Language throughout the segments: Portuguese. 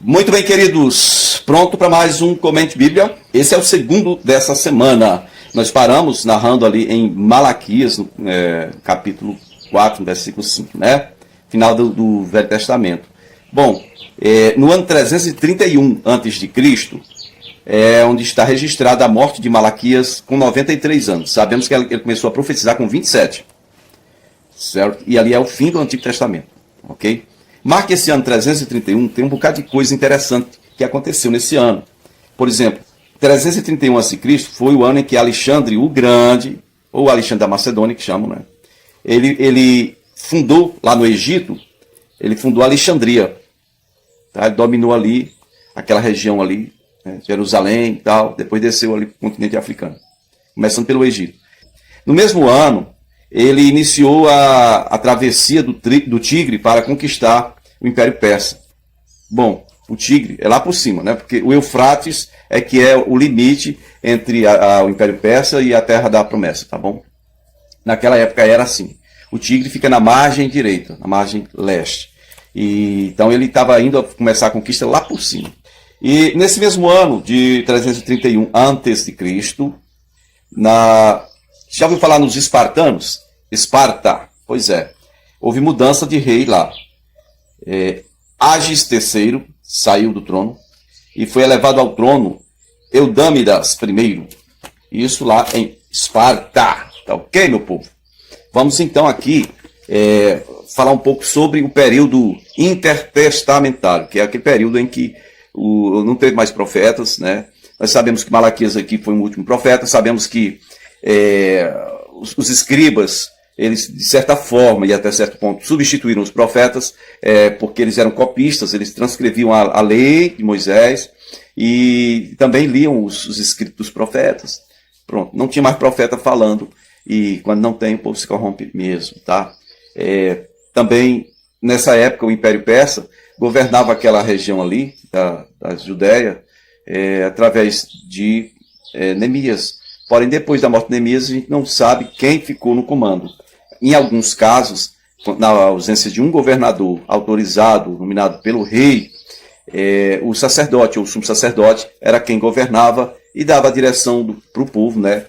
Muito bem, queridos, pronto para mais um Comente Bíblia. Esse é o segundo dessa semana. Nós paramos narrando ali em Malaquias, no capítulo 4, no versículo 5, né? Final do Velho Testamento. Bom, no ano 331 a.C., onde está registrada a morte de Malaquias com 93 anos. Sabemos que ele começou a profetizar com 27, certo? E ali é o fim do Antigo Testamento, ok? Marque esse ano 331, tem um bocado de coisa interessante que aconteceu nesse ano. Por exemplo, 331 a.C. foi o ano em que Alexandre o Grande, ou Alexandre da Macedônia, que chamam, né? Ele fundou, lá no Egito, ele fundou Alexandria. Tá? Ele dominou ali, aquela região ali, né? Jerusalém e tal, depois desceu ali para o continente africano, começando pelo Egito. No mesmo ano, ele iniciou a travessia do Tigre para conquistar o Império Persa. Bom, o Tigre é lá por cima, né? Porque o Eufrates é que é o limite entre o Império Persa e a Terra da Promessa, tá bom? Naquela época era assim. O Tigre fica na margem direita, na margem leste. Então ele estava indo a começar a conquista lá por cima. E nesse mesmo ano de 331 a.C., já ouviu falar nos espartanos? Esparta, pois é. Houve mudança de rei lá. Agis III saiu do trono e foi elevado ao trono Eudâmidas I. Isso lá em Esparta. Tá ok, meu povo? Vamos então aqui falar um pouco sobre o período intertestamentário, que é aquele período em que não teve mais profetas, né? Nós sabemos que Malaquias aqui foi o último profeta, sabemos que os escribas, eles, de certa forma e até certo ponto, substituíram os profetas, porque eles eram copistas, eles transcreviam a lei de Moisés e também liam os escritos dos profetas. Pronto, não tinha mais profeta falando, e quando não tem, o povo se corrompe mesmo, tá? Também, nessa época, o Império Persa governava aquela região ali, da Judéia, através de Neemias. Porém, depois da morte de Neemias, a gente não sabe quem ficou no comando. Em alguns casos, na ausência de um governador autorizado, nominado pelo rei, o sacerdote ou o sumo sacerdote era quem governava e dava a direção para o povo, né?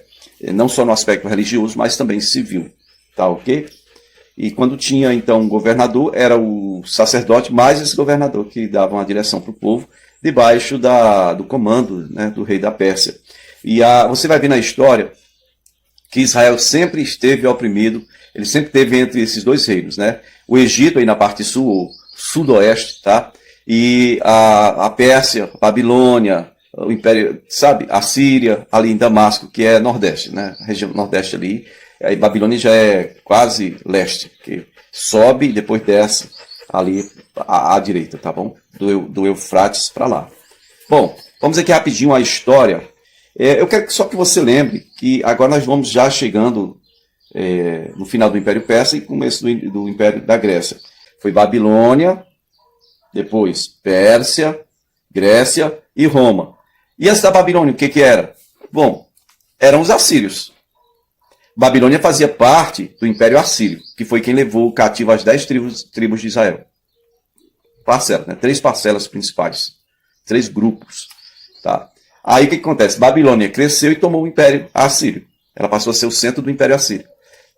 Não só no aspecto religioso, mas também civil. Tá ok? E quando tinha, então, um governador, era o sacerdote mais esse governador que dava uma direção para o povo, debaixo do comando, né, do rei da Pérsia. E você vai ver na história que Israel sempre esteve oprimido, ele sempre esteve entre esses dois reinos, né? O Egito aí na parte sul, ou sudoeste, tá? E a Pérsia, a Babilônia, o Império, sabe? A Síria, ali em Damasco, que é nordeste, né? A região nordeste ali. Aí Babilônia já é quase leste, que sobe e depois desce ali à direita, tá bom? Do Eufrates para lá. Bom, vamos aqui rapidinho a história. Eu quero só que você lembre que agora nós vamos já chegando no final do Império Persa e começo do Império da Grécia. Foi Babilônia, depois Pérsia, Grécia e Roma. E antes da Babilônia, o que era? Bom, eram os assírios. Babilônia fazia parte do Império Assírio, que foi quem levou cativo as 10 tribos de Israel. Parcelas, né? 3 parcelas principais, 3 grupos, tá? Aí o que acontece? Babilônia cresceu e tomou o Império Assírio. Ela passou a ser o centro do Império Assírio.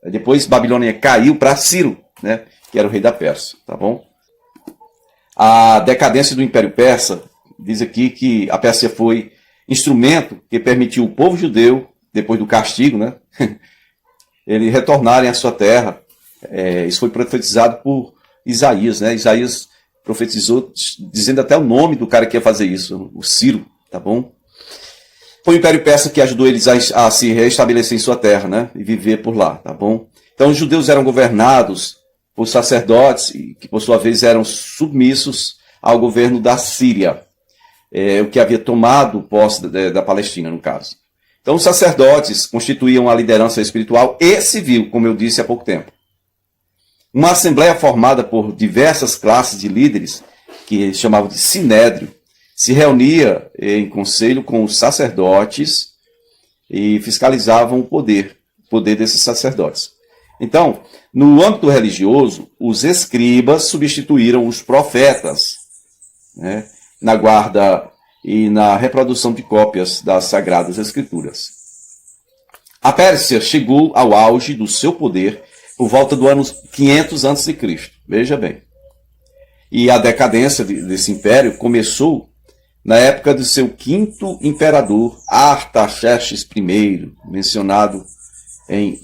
Depois Babilônia caiu para Ciro, né, que era o rei da Pérsia, tá bom? A decadência do Império Persa diz aqui que a Pérsia foi instrumento que permitiu o povo judeu, depois do castigo, né, eles retornarem à sua terra. Isso foi profetizado por Isaías, né? Isaías profetizou dizendo até o nome do cara que ia fazer isso, o Ciro, tá bom? Foi o Império Persa que ajudou eles a se reestabelecer em sua terra, né? E viver por lá, tá bom? Então os judeus eram governados por sacerdotes, que por sua vez eram submissos ao governo da Síria, o que havia tomado posse da Palestina, no caso. Então os sacerdotes constituíam a liderança espiritual e civil, como eu disse há pouco tempo. Uma assembleia formada por diversas classes de líderes, que eles chamavam de sinédrio, se reunia em conselho com os sacerdotes e fiscalizavam o poder desses sacerdotes. Então, no âmbito religioso, os escribas substituíram os profetas, né? na guarda e na reprodução de cópias das Sagradas Escrituras. A Pérsia chegou ao auge do seu poder por volta do ano 500 a.C. Veja bem. E a decadência desse império começou na época do seu quinto imperador, Artaxerxes I, mencionado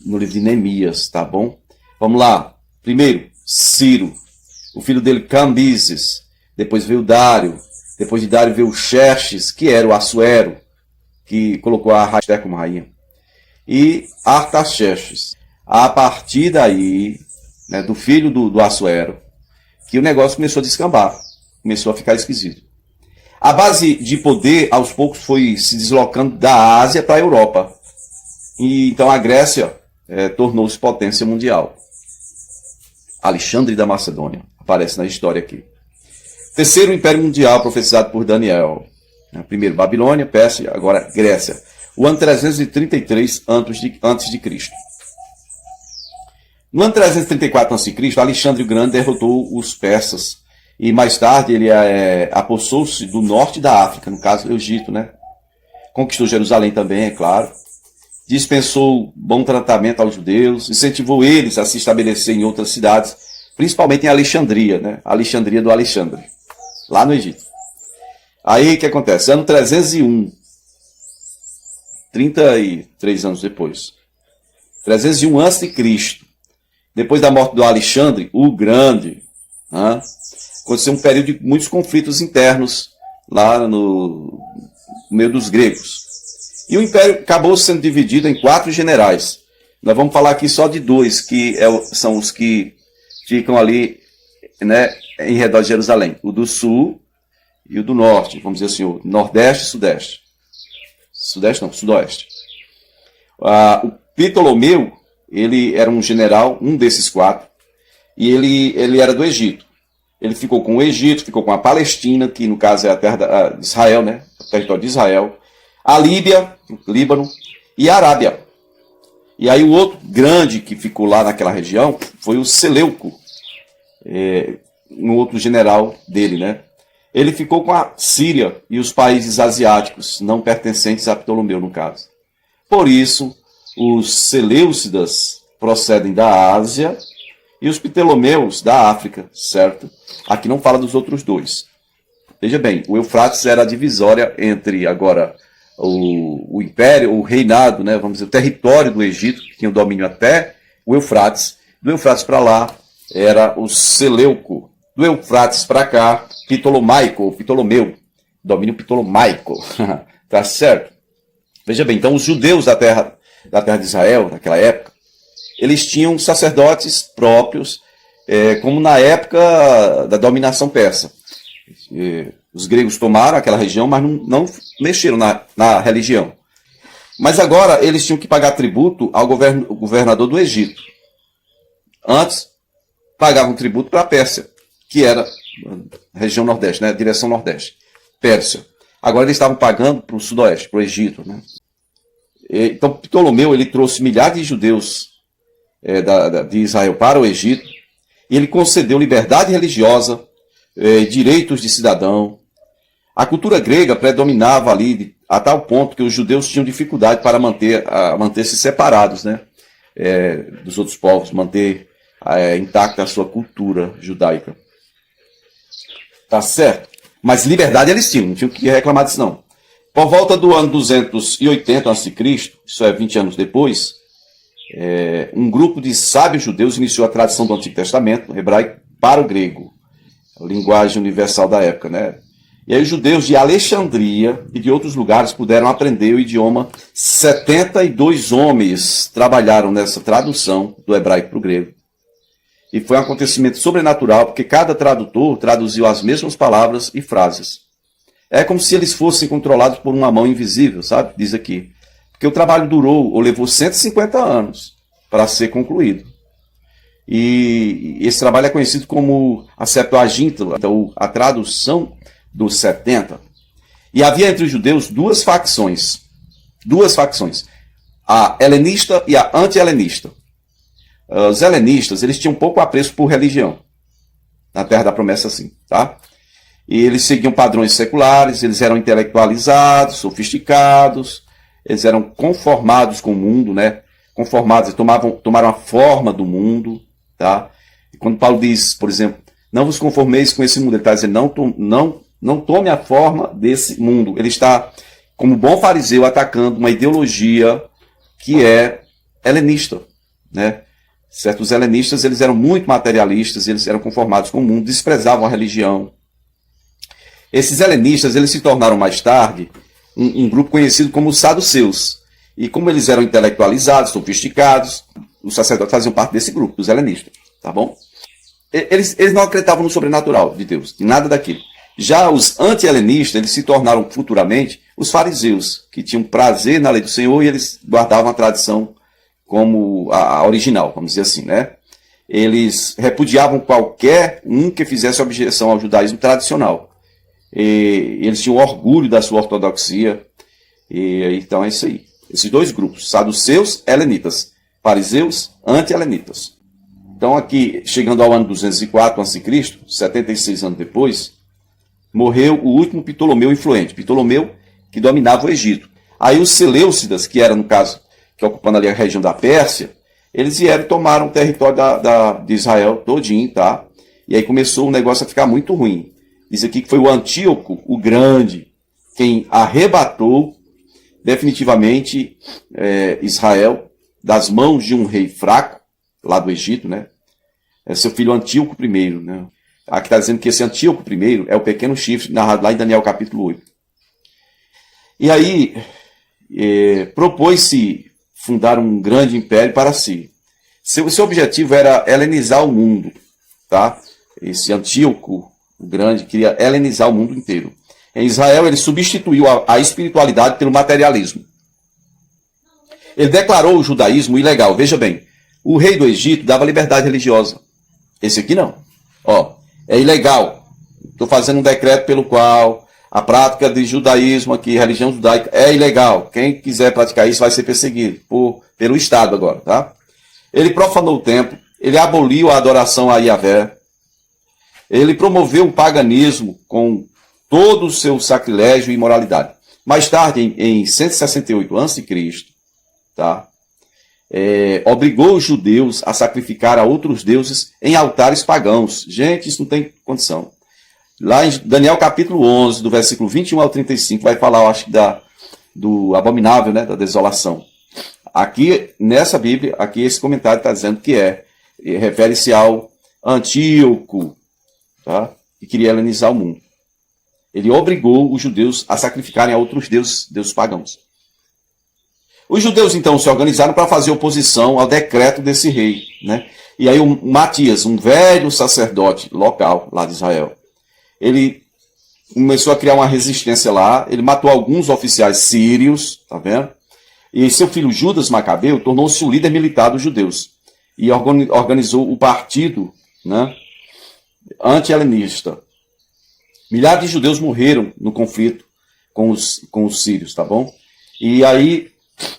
no livro de Neemias, tá bom? Vamos lá. Primeiro, Ciro. O filho dele, Cambises. Depois veio Dário. Depois de Dário veio Xerxes, que era o Assuero, que colocou a Raster como rainha. E Artaxerxes. A partir daí, né, do filho do Assuero, que o negócio começou a descambar. Começou a ficar esquisito. A base de poder, aos poucos, foi se deslocando da Ásia para a Europa. E então a Grécia tornou-se potência mundial. Alexandre da Macedônia aparece na história aqui. Terceiro império mundial profetizado por Daniel. Primeiro Babilônia, Pérsia, agora Grécia. O ano 333 antes de Cristo. No ano 334 a.C., Alexandre o Grande derrotou os persas. E mais tarde ele apossou-se do norte da África, no caso do Egito, né? Conquistou Jerusalém também, é claro. Dispensou bom tratamento aos judeus, incentivou eles a se estabelecer em outras cidades, principalmente em Alexandria, né? Alexandria do Alexandre, lá no Egito. Aí o que acontece? Ano 301, 33 anos depois, 301 a.C., depois da morte do Alexandre o Grande, aconteceu um período de muitos conflitos internos lá no meio dos gregos. E o império acabou sendo dividido em 4 generais. Nós vamos falar aqui só de 2, que são os que ficam ali, né, em redor de Jerusalém. O do sul e o do norte, vamos dizer assim, o nordeste e sudeste. Sudeste não, sudoeste. O Ptolomeu, ele era um general, um desses 4, e ele era do Egito. Ele ficou com o Egito, ficou com a Palestina, que no caso é a terra de Israel, né? O território de Israel. A Líbia, Líbano, e a Arábia. E aí o outro grande que ficou lá naquela região foi o Seleuco, um outro general dele, né? Ele ficou com a Síria e os países asiáticos, não pertencentes a Ptolomeu, no caso. Por isso, os Seleucidas procedem da Ásia e os Ptolomeus da África, certo? Aqui não fala dos outros 2. Veja bem, o Eufrates era a divisória entre, agora, o império, o reinado, né, vamos dizer, o território do Egito, que tinha o domínio até o Eufrates. Do Eufrates para lá era o Seleuco. Do Eufrates para cá, Ptolomaico, Ptolomeu. Domínio Ptolomaico. Tá certo? Veja bem, então os judeus da terra de Israel, naquela época, eles tinham sacerdotes próprios, como na época da dominação persa. Os gregos tomaram aquela região, mas não mexeram na religião. Mas agora eles tinham que pagar tributo ao governador do Egito. Antes, pagavam tributo para a Pérsia, que era a região nordeste, né? Direção nordeste, Pérsia. Agora eles estavam pagando para o sudoeste, para o Egito, né? Então Ptolomeu ele trouxe milhares de judeus de Israel para o Egito, e ele concedeu liberdade religiosa, direitos de cidadão. A cultura grega predominava ali a tal ponto que os judeus tinham dificuldade para manter-se separados, né, dos outros povos, manter intacta a sua cultura judaica. Tá certo? Mas liberdade eles tinham, não tinham que reclamar disso não. Por volta do ano 280 a.C., isso é 20 anos depois, um grupo de sábios judeus iniciou a tradição do Antigo Testamento, hebraico, para o grego, a linguagem universal da época, né? E aí os judeus de Alexandria e de outros lugares puderam aprender o idioma. 72 homens trabalharam nessa tradução do hebraico para o grego. E foi um acontecimento sobrenatural, porque cada tradutor traduziu as mesmas palavras e frases. É como se eles fossem controlados por uma mão invisível, sabe? Diz aqui. Porque o trabalho durou ou levou 150 anos para ser concluído. E esse trabalho é conhecido como a Septuaginta, então a tradução dos 70. E havia entre os judeus duas facções, a helenista e a anti-helenista. Os helenistas, eles tinham pouco apreço por religião, na Terra da Promessa, assim, tá? e eles seguiam padrões seculares, eles eram intelectualizados, sofisticados, eles eram conformados com o mundo, né? Conformados, tomaram a forma do mundo, tá? E quando Paulo diz, por exemplo, não vos conformeis com esse mundo, ele está dizendo, não tome a forma desse mundo. Ele está, como bom fariseu, atacando uma ideologia que é helenista, né? Certos helenistas, eles eram muito materialistas, eles eram conformados com o mundo, desprezavam a religião. Esses helenistas, eles se tornaram mais tarde um grupo conhecido como os saduceus. E como eles eram intelectualizados, sofisticados, os sacerdotes faziam parte desse grupo, dos helenistas, tá bom? Eles não acreditavam no sobrenatural de Deus, de nada daquilo. Já os anti-helenistas, eles se tornaram futuramente os fariseus, que tinham prazer na lei do Senhor e eles guardavam a tradição como a original, vamos dizer assim, né? Eles repudiavam qualquer um que fizesse objeção ao judaísmo tradicional. E eles tinham orgulho da sua ortodoxia. E então é isso aí. Esses dois grupos, saduceus, helenitas, fariseus, anti-helenitas. Então aqui, chegando ao ano 204 a.C., 76 anos depois, morreu o último Ptolomeu influente, Ptolomeu que dominava o Egito. Aí os Seleucidas, que era no caso, que ocupando ali a região da Pérsia, eles vieram e tomaram o território de Israel todinho, tá? E aí começou o negócio a ficar muito ruim. Diz aqui que foi o Antíoco, o Grande, quem arrebatou definitivamente Israel das mãos de um rei fraco, lá do Egito, né? É seu filho Antíoco I, né? Aqui está dizendo que esse Antíoco I é o pequeno chifre, narrado lá em Daniel capítulo 8. E aí, propôs-se fundar um grande império para si. Seu objetivo era helenizar o mundo, tá? Esse Antíoco, o Grande, queria helenizar o mundo inteiro. Em Israel, ele substituiu a espiritualidade pelo materialismo. Ele declarou o judaísmo ilegal. Veja bem, o rei do Egito dava liberdade religiosa. Esse aqui não. Ó, é ilegal. Estou fazendo um decreto pelo qual a prática de judaísmo aqui, religião judaica, é ilegal. Quem quiser praticar isso vai ser perseguido pelo Estado agora, tá? Ele profanou o templo, ele aboliu a adoração a Yahvé, ele promoveu o paganismo com todo o seu sacrilégio e imoralidade. Mais tarde, em 168 a.C., tá? Obrigou os judeus a sacrificar a outros deuses em altares pagãos. Gente, isso não tem condição. Lá em Daniel capítulo 11, do versículo 21 ao 35, vai falar, eu acho, do abominável, né, da desolação. Aqui, nessa Bíblia, aqui esse comentário está dizendo que refere-se ao Antíoco, tá? Que queria helenizar o mundo. Ele obrigou os judeus a sacrificarem a outros deuses pagãos. Os judeus, então, se organizaram para fazer oposição ao decreto desse rei, né? E aí o Matias, um velho sacerdote local lá de Israel, ele começou a criar uma resistência lá, ele matou alguns oficiais sírios, tá vendo? E seu filho Judas Macabeu tornou-se o líder militar dos judeus e organizou o partido, né, anti-helenista. Milhares de judeus morreram no conflito com os sírios, tá bom? E aí,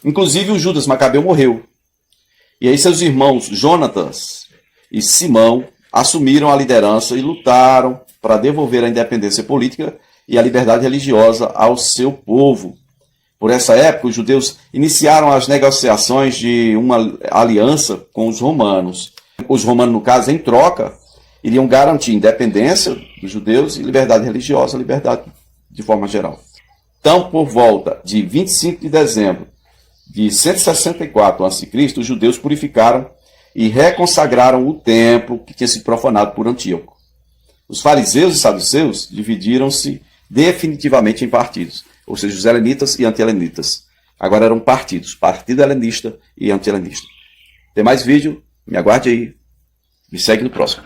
inclusive o Judas Macabeu morreu. E aí seus irmãos Jonatas e Simão assumiram a liderança e lutaram para devolver a independência política e a liberdade religiosa ao seu povo. Por essa época, os judeus iniciaram as negociações de uma aliança com os romanos. Os romanos, no caso, em troca, iriam garantir independência dos judeus e liberdade religiosa, liberdade de forma geral. Então, por volta de 25 de dezembro de 164 a.C., os judeus purificaram e reconsagraram o templo que tinha sido profanado por Antíoco. Os fariseus e saduceus dividiram-se definitivamente em partidos, ou seja, os helenitas e anti-helenitas. Agora eram partidos, partido helenista e anti-helenista. Tem mais vídeo? Me aguarde aí. Me segue no próximo.